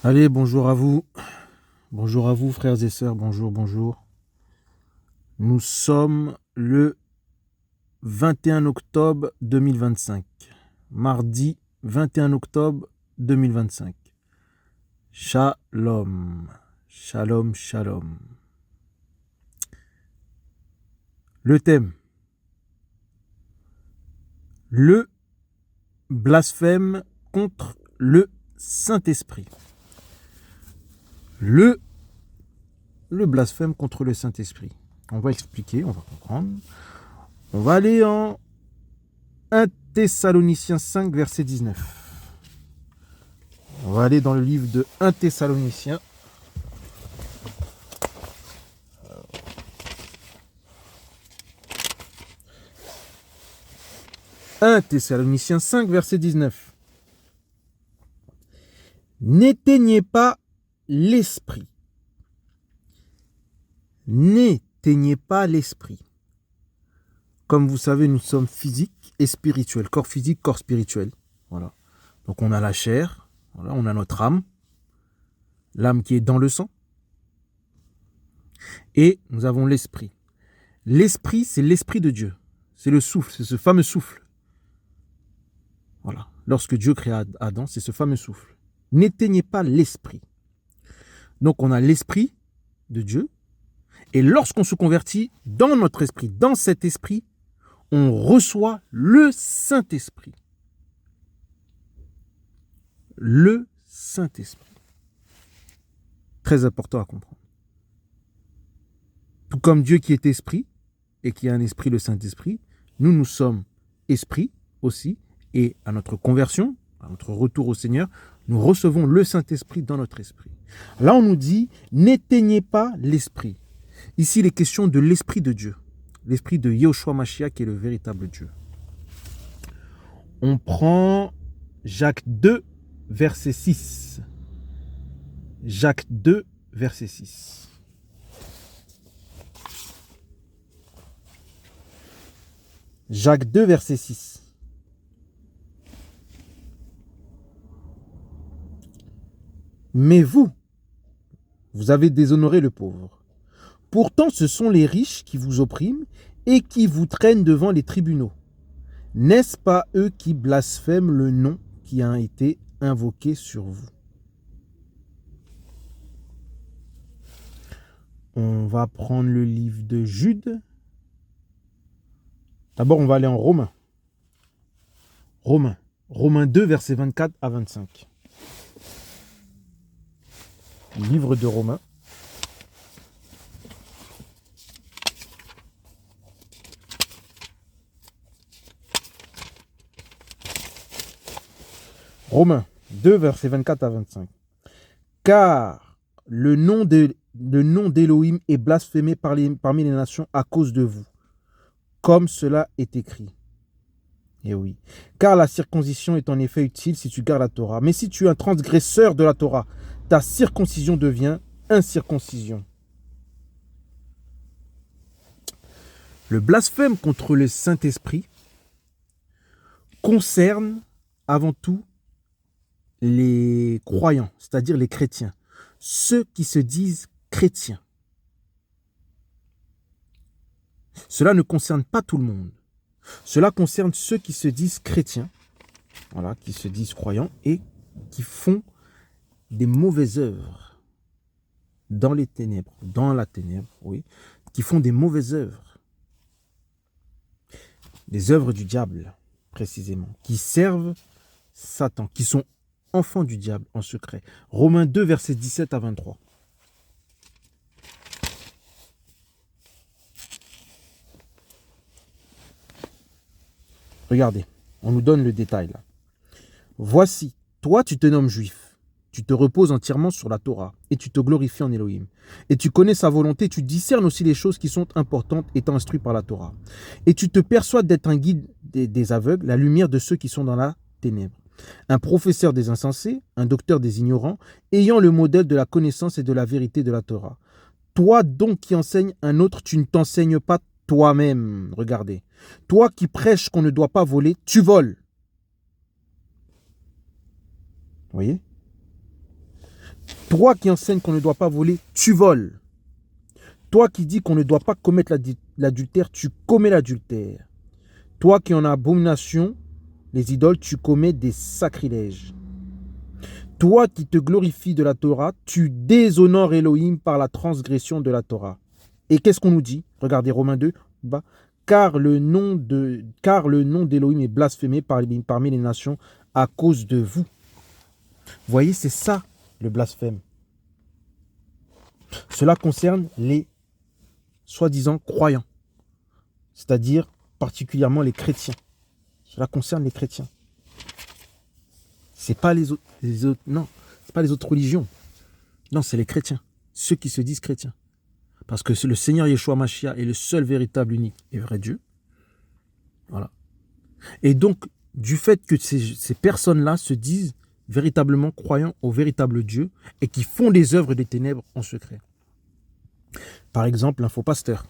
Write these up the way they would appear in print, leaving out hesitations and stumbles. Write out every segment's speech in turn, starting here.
Allez, bonjour à vous. Bonjour à vous, frères et sœurs. Bonjour, bonjour. Nous sommes le 21 octobre 2025. Mardi 21 octobre 2025. Shalom. Shalom, shalom. Le thème. Le blasphème contre le Saint-Esprit. Le blasphème contre le Saint-Esprit. On va expliquer, on va comprendre. On va aller en 1 Thessaloniciens 5, verset 19. On va aller dans le livre de 1 Thessaloniciens. 1 Thessaloniciens 5, verset 19. N'éteignez pas l'esprit. N'éteignez pas l'esprit. Comme vous savez, nous sommes physiques et spirituels. Corps physique, corps spirituel. Voilà. Donc on a la chair, voilà, on a notre âme. L'âme qui est dans le sang. Et nous avons l'esprit. L'esprit, c'est l'esprit de Dieu. C'est le souffle, c'est ce fameux souffle. Voilà. Lorsque Dieu créa Adam, c'est ce fameux souffle. N'éteignez pas l'esprit. Donc on a l'esprit de Dieu. Et lorsqu'on se convertit dans notre esprit, dans cet esprit, on reçoit le Saint-Esprit. Le Saint-Esprit. Très important à comprendre. Tout comme Dieu qui est esprit, et qui a un esprit, le Saint-Esprit, nous sommes esprit aussi, et à notre conversion, à notre retour au Seigneur, nous recevons le Saint-Esprit dans notre esprit. Là, on nous dit, n'éteignez pas l'esprit. Ici, il est question de l'esprit de Dieu, l'esprit de Yahushua Mashiach qui est le véritable Dieu. On prend Jacques 2, verset 6. Jacques 2, verset 6. Jacques 2, verset 6. Mais vous avez déshonoré le pauvre. Pourtant, ce sont les riches qui vous oppriment et qui vous traînent devant les tribunaux. N'est-ce pas eux qui blasphèment le nom qui a été invoqué sur vous? On va prendre le livre de Jude. D'abord, on va aller en Romains. Romains 2, versets 24 à 25. Livre de Romains. Romains 2, versets 24 à 25. Car le nom d'Élohim est blasphémé parmi les nations à cause de vous, comme cela est écrit. Et oui. Car la circoncision est en effet utile si tu gardes la Torah. Mais si tu es un transgresseur de la Torah, ta circoncision devient incirconcision. Le blasphème contre le Saint-Esprit concerne avant tout les croyants, c'est-à-dire les chrétiens, ceux qui se disent chrétiens. Cela ne concerne pas tout le monde. Cela concerne ceux qui se disent chrétiens, voilà, qui se disent croyants et qui font des mauvaises œuvres dans les ténèbres, dans la ténèbre, oui, qui font des mauvaises œuvres, des œuvres du diable, précisément, qui servent Satan, qui sont enfants du diable en secret. Romains 2, versets 17 à 23. Regardez, on nous donne le détail là. Voici, toi tu te nommes juif, tu te reposes entièrement sur la Torah et tu te glorifies en Elohim. Et tu connais sa volonté, tu discernes aussi les choses qui sont importantes étant instruit par la Torah. Et tu te persuades d'être un guide des aveugles, la lumière de ceux qui sont dans la ténèbre. Un professeur des insensés, un docteur des ignorants, ayant le modèle de la connaissance et de la vérité de la Torah. Toi donc qui enseignes un autre, tu ne t'enseignes pas toi-même. Regardez. Toi qui prêches qu'on ne doit pas voler, tu voles. Vous voyez? Toi qui enseignes qu'on ne doit pas voler, tu voles. Toi qui dis qu'on ne doit pas commettre l'adultère, tu commets l'adultère. Toi qui en as abomination, les idoles, tu commets des sacrilèges. Toi qui te glorifies de la Torah, tu déshonores Elohim par la transgression de la Torah. Et qu'est-ce qu'on nous dit? Regardez Romains 2, bah, car le nom d'Elohim est blasphémé parmi les nations à cause de vous. Vous voyez, c'est ça le blasphème. Cela concerne les soi-disant croyants, c'est-à-dire particulièrement les chrétiens. Cela concerne les chrétiens. C'est pas les autres, non, c'est pas les autres religions. Non, c'est les chrétiens, ceux qui se disent chrétiens. Parce que le Seigneur Yeshua Mashiach est le seul véritable, unique et vrai Dieu. Voilà. Et donc, du fait que ces personnes-là se disent véritablement croyants au véritable Dieu et qui font des œuvres des ténèbres en secret. Par exemple, un faux pasteur.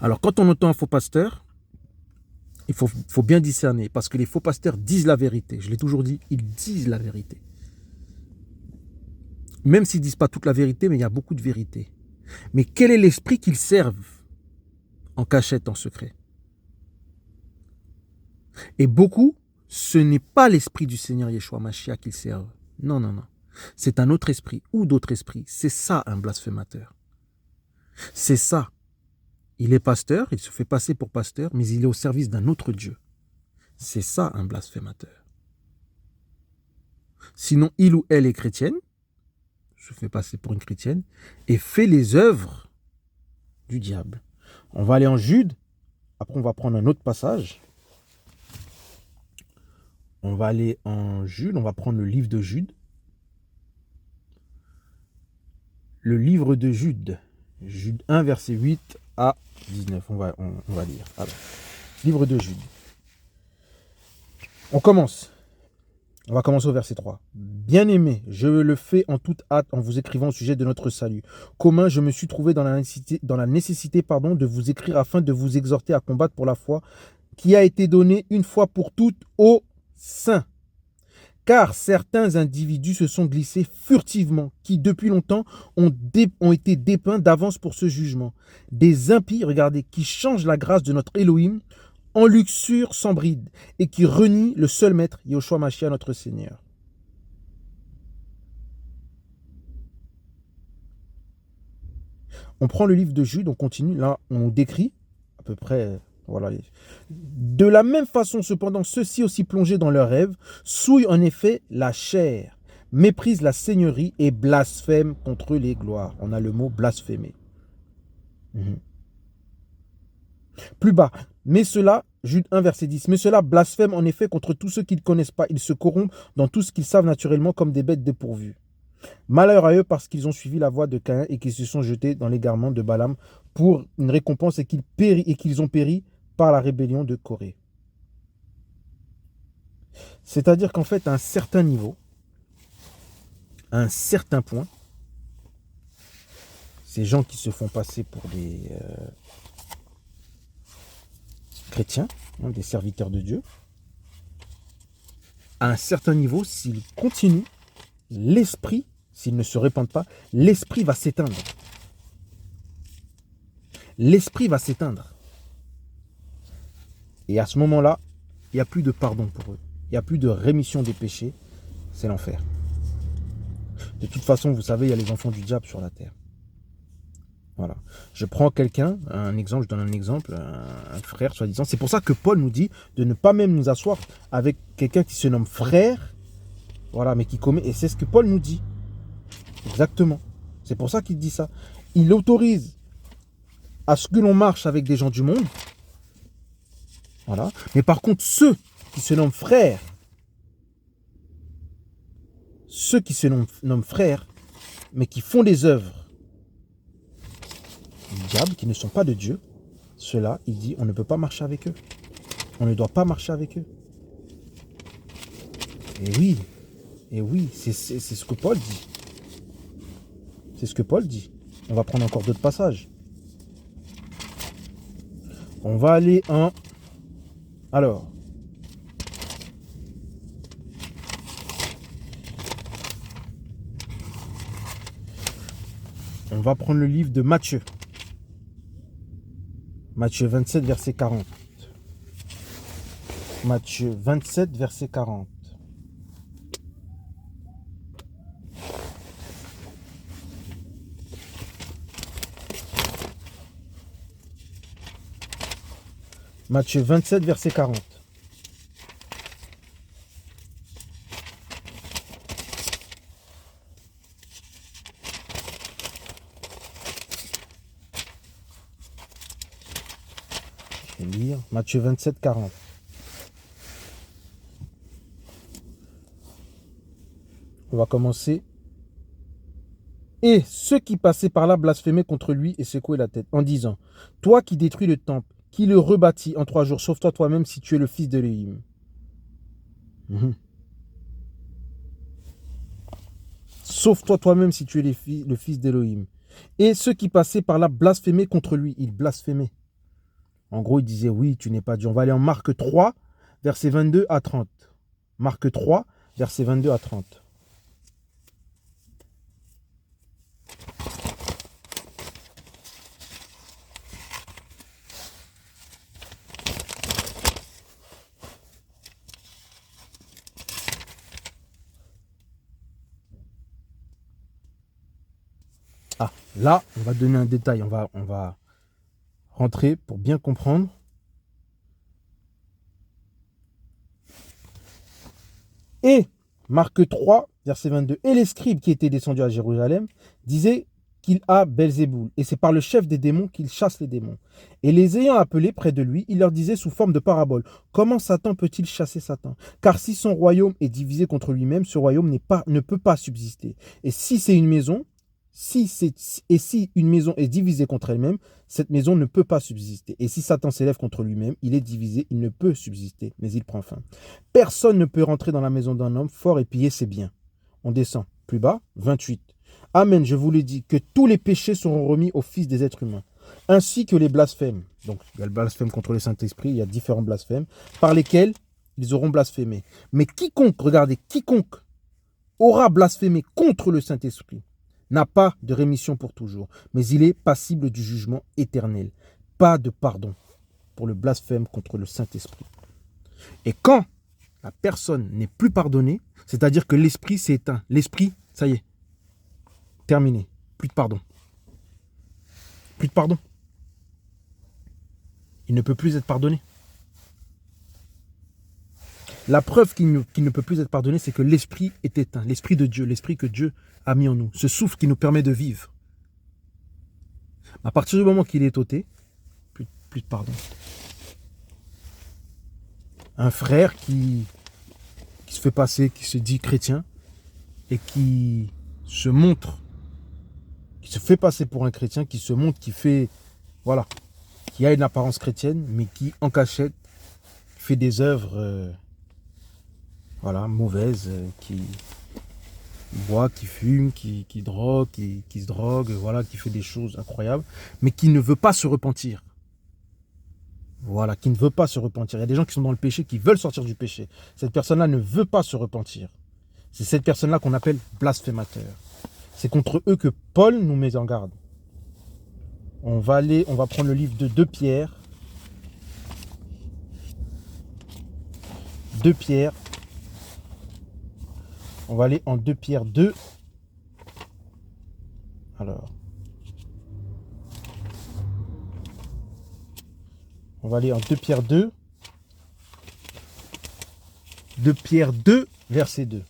Alors, quand on entend un faux pasteur, il faut bien discerner, parce que les faux pasteurs disent la vérité. Je l'ai toujours dit, ils disent la vérité. Même s'ils ne disent pas toute la vérité, mais il y a beaucoup de vérité. Mais quel est l'esprit qu'ils servent en cachette, en secret? Et beaucoup, ce n'est pas l'esprit du Seigneur Yeshua Mashiach qu'ils servent. Non, non, non. C'est un autre esprit ou d'autres esprits. C'est ça un blasphémateur. C'est ça. Il est pasteur, il se fait passer pour pasteur, mais il est au service d'un autre Dieu. C'est ça un blasphémateur. Sinon, il ou elle est chrétienne, se fait passer pour une chrétienne, et fait les œuvres du diable. On va aller en Jude, après on va prendre un autre passage. On va aller en Jude, on va prendre le livre de Jude. Le livre de Jude, Jude 1, verset 8 à 19, on va lire. Alors, livre de Jude. On commence. On va commencer au verset 3. Bien-aimés, je le fais en toute hâte en vous écrivant au sujet de notre salut. Commun, je me suis trouvé dans la nécessité de vous écrire afin de vous exhorter à combattre pour la foi qui a été donnée une fois pour toutes aux saints. Car certains individus se sont glissés furtivement, qui depuis longtemps ont été dépeints d'avance pour ce jugement. Des impies, regardez, qui changent la grâce de notre Elohim en luxure sans bride, et qui renient le seul maître, Yeshua Mashiach, notre Seigneur. On prend le livre de Jude, on continue, là on décrit à peu près, voilà. De la même façon cependant, ceux-ci aussi plongés dans leurs rêves, souillent en effet la chair, méprisent la seigneurie et blasphèment contre les gloires. On a le mot blasphémer. Plus bas, mais cela, Jude 1, verset 10, mais cela blasphème en effet contre tous ceux qui ne connaissent pas. Ils se corrompent dans tout ce qu'ils savent naturellement comme des bêtes dépourvues. Malheur à eux parce qu'ils ont suivi la voie de Caïn et qu'ils se sont jetés dans l'égarement de Balaam pour une récompense et qu'ils ont péri par la rébellion de Corée. C'est-à-dire qu'en fait, à un certain niveau, à un certain point, ces gens qui se font passer pour des chrétiens, des serviteurs de Dieu, à un certain niveau, s'ils continuent, l'esprit, s'ils ne se répandent pas, l'esprit va s'éteindre. L'esprit va s'éteindre. Et à ce moment-là, il n'y a plus de pardon pour eux. Il n'y a plus de rémission des péchés. C'est l'enfer. De toute façon, vous savez, il y a les enfants du diable sur la terre. Voilà. Je prends quelqu'un, je donne un exemple, un frère soi-disant. C'est pour ça que Paul nous dit de ne pas même nous asseoir avec quelqu'un qui se nomme frère, voilà, mais qui commet. Et c'est ce que Paul nous dit. Exactement. C'est pour ça qu'il dit ça. Il autorise à ce que l'on marche avec des gens du monde. Voilà. Mais par contre, ceux qui se nomment frères, mais qui font des œuvres du diable, qui ne sont pas de Dieu, ceux-là, il dit, on ne peut pas marcher avec eux. On ne doit pas marcher avec eux. Et oui, c'est ce que Paul dit. C'est ce que Paul dit. On va prendre encore d'autres passages. On va aller en... Alors... On va prendre le livre de Matthieu. Matthieu 27, verset 40. Matthieu 27, verset 40. Matthieu 27, verset 40. Je vais lire Matthieu 27, 40. On va commencer. Et ceux qui passaient par là blasphémaient contre lui et secouaient la tête en disant: Toi qui détruis le temple, qui le rebâtis en 3 jours, sauve-toi toi-même si tu es le fils d'Élohim. Sauve-toi toi-même si tu es le fils d'Élohim. Et ceux qui passaient par là blasphémaient contre lui. Ils blasphémaient. En gros, ils disaient: oui, tu n'es pas Dieu. On va aller en Marc 3, versets 22 à 30. Marc 3, versets 22 à 30. Ah, là, on va donner un détail. On va rentrer pour bien comprendre. Et Marc 3, verset 22. Et les scribes qui étaient descendus à Jérusalem disaient qu'il a Belzéboul, et c'est par le chef des démons qu'il chasse les démons. Et les ayant appelés près de lui, il leur disait sous forme de parabole: Comment Satan peut-il chasser Satan? Car si son royaume est divisé contre lui-même, ce royaume ne peut pas subsister. Et si c'est une maison, si une maison est divisée contre elle-même, cette maison ne peut pas subsister. Et si Satan s'élève contre lui-même, il est divisé, il ne peut subsister, mais il prend fin. Personne ne peut rentrer dans la maison d'un homme fort et piller ses biens. On descend plus bas, 28. Amen, je vous le dis, que tous les péchés seront remis aux fils des êtres humains, ainsi que les blasphèmes. Donc, il y a le blasphème contre le Saint-Esprit, il y a différents blasphèmes, par lesquels ils auront blasphémé. Mais quiconque, regardez, quiconque aura blasphémé contre le Saint-Esprit n'a pas de rémission pour toujours, mais il est passible du jugement éternel. Pas de pardon pour le blasphème contre le Saint-Esprit. Et quand la personne n'est plus pardonnée, c'est-à-dire que l'esprit s'est éteint, l'esprit, ça y est, terminé, plus de pardon. Plus de pardon. Il ne peut plus être pardonné. La preuve qu'il ne peut plus être pardonné, c'est que l'esprit est éteint. L'esprit de Dieu, l'esprit que Dieu a mis en nous. Ce souffle qui nous permet de vivre. À partir du moment qu'il est ôté, plus de pardon. Un frère qui se fait passer, qui se dit chrétien, et qui se montre, qui se fait passer pour un chrétien, qui se montre, qui a une apparence chrétienne, mais qui, en cachette, fait des œuvres mauvaises, qui boit, qui fume, qui drogue, qui se drogue, qui fait des choses incroyables, mais qui ne veut pas se repentir. Qui ne veut pas se repentir. Il y a des gens qui sont dans le péché, qui veulent sortir du péché. Cette personne-là ne veut pas se repentir. C'est cette personne-là qu'on appelle blasphémateur. C'est contre eux que Paul nous met en garde. On va prendre le livre de 2 Pierre. 2 Pierre. On va aller en 2 Pierre 2. Alors. On va aller en 2 Pierre 2. 2 Pierre 2, verset 2.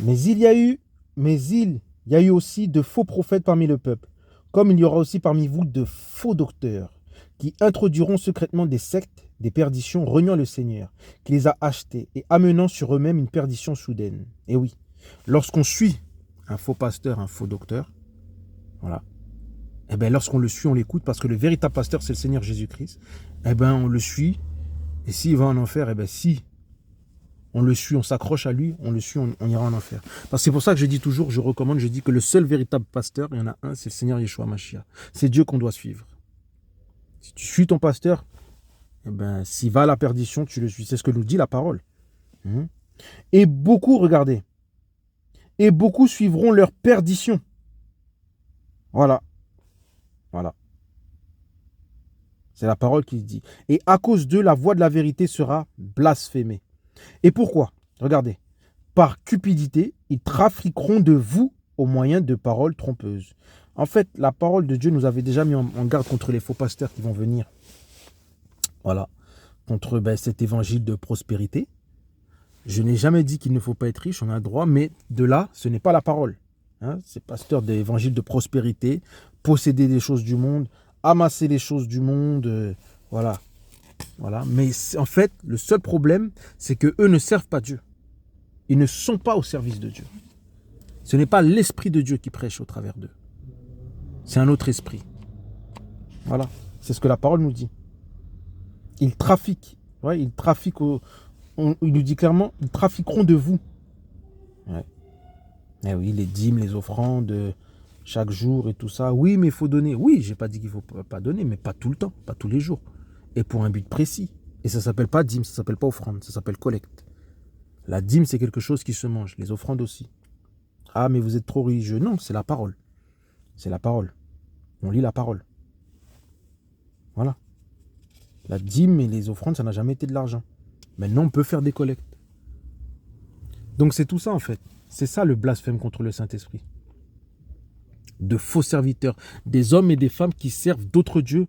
Mais il y a eu aussi de faux prophètes parmi le peuple, comme il y aura aussi parmi vous de faux docteurs, qui introduiront secrètement des sectes, des perditions, reniant le Seigneur, qui les a achetés et amenant sur eux-mêmes une perdition soudaine. Et oui, lorsqu'on suit un faux pasteur, un faux docteur, lorsqu'on le suit, on l'écoute, parce que le véritable pasteur, c'est le Seigneur Jésus-Christ, on le suit, et s'il va en enfer, si on le suit, on s'accroche à lui, on le suit, on ira en enfer. Parce que c'est pour ça que je dis toujours, je dis que le seul véritable pasteur, il y en a un, c'est le Seigneur Yeshua Mashiach. C'est Dieu qu'on doit suivre. Si tu suis ton pasteur, s'il va à la perdition, tu le suis. C'est ce que nous dit la parole. Et beaucoup, regardez, et beaucoup suivront leur perdition. Voilà. Voilà. C'est la parole qui dit. Et à cause d'eux, la voix de la vérité sera blasphémée. Et pourquoi? Regardez. Par cupidité, ils trafiqueront de vous au moyen de paroles trompeuses. En fait, la parole de Dieu nous avait déjà mis en garde contre les faux pasteurs qui vont venir. Voilà. Contre cet évangile de prospérité. Je n'ai jamais dit qu'il ne faut pas être riche, on a le droit, mais de là, ce n'est pas la parole. Hein, c'est pasteur d'évangile de prospérité, posséder des choses du monde, amasser les choses du monde, voilà. Voilà. Mais en fait, le seul problème, c'est qu'eux ne servent pas Dieu. Ils ne sont pas au service de Dieu. Ce n'est pas l'Esprit de Dieu qui prêche au travers d'eux. C'est un autre esprit. Voilà. C'est ce que la parole nous dit. Ils trafiquent. Ouais, ils trafiquent. Il nous dit clairement, ils trafiqueront de vous. Ouais. Eh oui, les dîmes, les offrandes, chaque jour et tout ça. Oui, mais il faut donner. Oui, j'ai pas dit qu'il faut pas donner, mais pas tout le temps, pas tous les jours. Et pour un but précis. Et ça s'appelle pas dîme, ça s'appelle pas offrande, ça s'appelle collecte. La dîme, c'est quelque chose qui se mange. Les offrandes aussi. Ah, mais vous êtes trop religieux. Non, c'est la parole. C'est la parole. On lit la parole. Voilà. La dîme et les offrandes, ça n'a jamais été de l'argent. Maintenant, on peut faire des collectes. Donc c'est tout ça en fait. C'est ça le blasphème contre le Saint-Esprit. De faux serviteurs, des hommes et des femmes qui servent d'autres dieux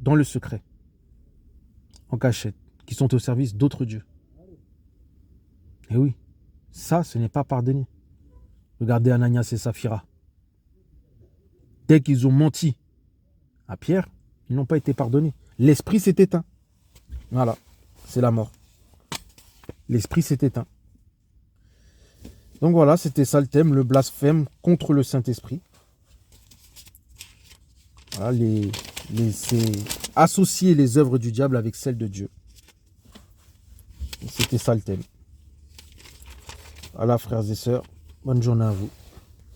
dans le secret, en cachette, qui sont au service d'autres dieux. Et oui, ça, ce n'est pas pardonné. Regardez Ananias et Saphira. Dès qu'ils ont menti à Pierre, ils n'ont pas été pardonnés. L'esprit s'est éteint. Voilà, c'est la mort. L'esprit s'est éteint. Donc voilà, c'était ça le thème, le blasphème contre le Saint-Esprit. Voilà, c'est associer les œuvres du diable avec celles de Dieu. C'était ça le thème. Voilà, frères et sœurs, bonne journée à vous.